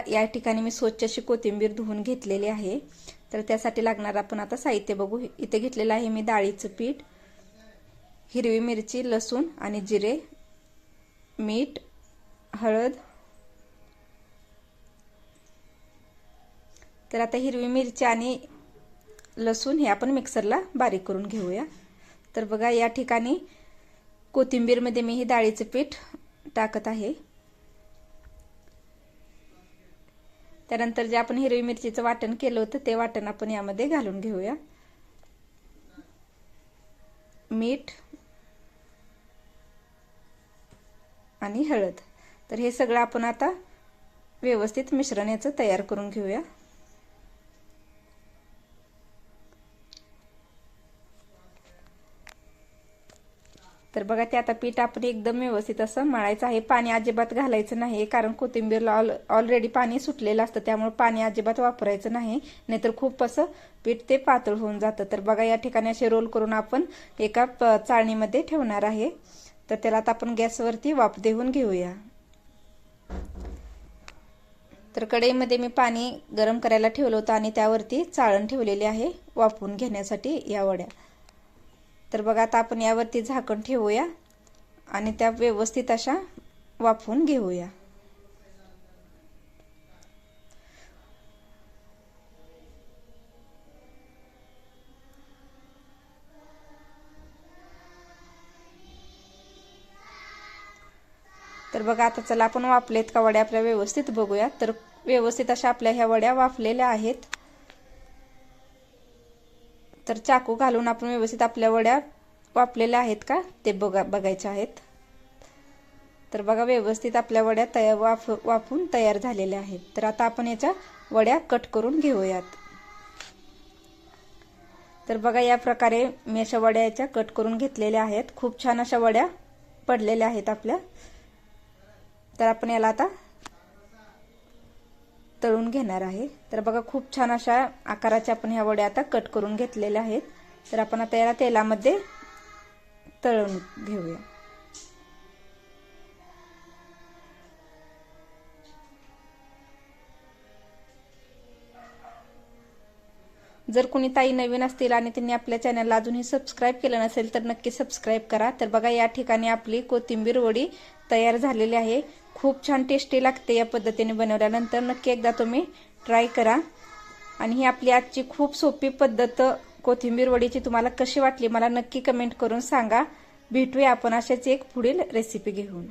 या ठिकाणी मी स्वच्छ अशी कोथिंबीर धुवून घेतलेली आहे। तर त्यासाठी लागणार आपण आता साहित्य बघू। इथे घेतलेलं आहे मी डाळीचं पीठ, हिरवी मिरची, लसूण आणि जिरे, मीठ, हळद। तर आता हिरवी मिरची आणि लसूण हे आपण मिक्सरला बारीक करून घेऊया। तर बघा या ठिकाणी कोथिंबीर मध्ये मी हे डाळीचे पीठ टाकत आहे। त्यानंतर जे आपण हिरवी मिरचीचं वाटण केलं होतं ते वाटण आपण यामध्ये घालून घेऊया। मीठ आणि हळद। तर हे सगळं आपण आता व्यवस्थित मिश्रण याचं तयार करून घेऊया। तर बघा ते आता पीठ आपण एकदम व्यवस्थित असं मळायचं आहे। पाणी अजिबात घालायचं नाही, कारण कोथिंबीरला ऑलरेडी पाणी सुटलेलं असतं, त्यामुळे पाणी अजिबात वापरायचं नाही, नाहीतर खूप असं पीठ ते पातळ होऊन जातं। तर बघा या ठिकाणी असे रोल करून आपण एका चाळणीमध्ये ठेवणार आहे। तर त्याला आता आपण गॅसवरती वाफ देऊन घेऊया। तर कढईमध्ये मी पाणी गरम करायला ठेवलं होतं आणि त्यावरती चाळण ठेवलेली आहे वाफवून घेण्यासाठी या वड्या। तर बघा आता आपण यावरती झाकण ठेवूया आणि त्या व्यवस्थित अशा वाफवून घेऊया। तर बघा आता चला आपण वाफलेत का वड्या आपल्या व्यवस्थित बघूया। तर व्यवस्थित अशा आपल्या ह्या वड्या वाफलेल्या आहेत। तर चाकू घालून आपण व्यवस्थित आपल्या वड्या वाफलेल्या आहेत का ते बघायच्या आहेत। तर बघा व्यवस्थित आपल्या वड्या वाफून तयार झालेल्या आहेत। तर आता आपण याच्या वड्या कट करून घेऊयात। तर बघा या प्रकारे मी अशा वड्या याच्या कट करून घेतलेल्या आहेत। खूप छान अशा वड्या पडलेल्या आहेत आपल्या। तर आपण याला आता तळून घेणार आहे। तर बघा खूप छान अशा आकाराच्या आपण ह्या वड्या आता कट करून घेतलेल्या आहेत। तर आपण आता याला तेलामध्ये तळून घेऊया। जर कोणी ताई नवीन असतील आणि त्यांनी आपल्या चॅनलला अजूनही सबस्क्राइब केलं नसेल तर नक्की सबस्क्राइब करा। तर बघा या ठिकाणी आपली कोथिंबीर वडी तयार झालेली आहे। खूप छान टेस्टी लागते या पद्धतीने बनवल्यानंतर। नक्की एकदा तुम्ही ट्राय करा। आणि ही आपली आजची खूप सोपी पद्धत कोथिंबीर वडीची तुम्हाला कशी वाटली मला नक्की कमेंट करून सांगा। भेटूया आपण अशाच एक पुढील रेसिपी घेऊन।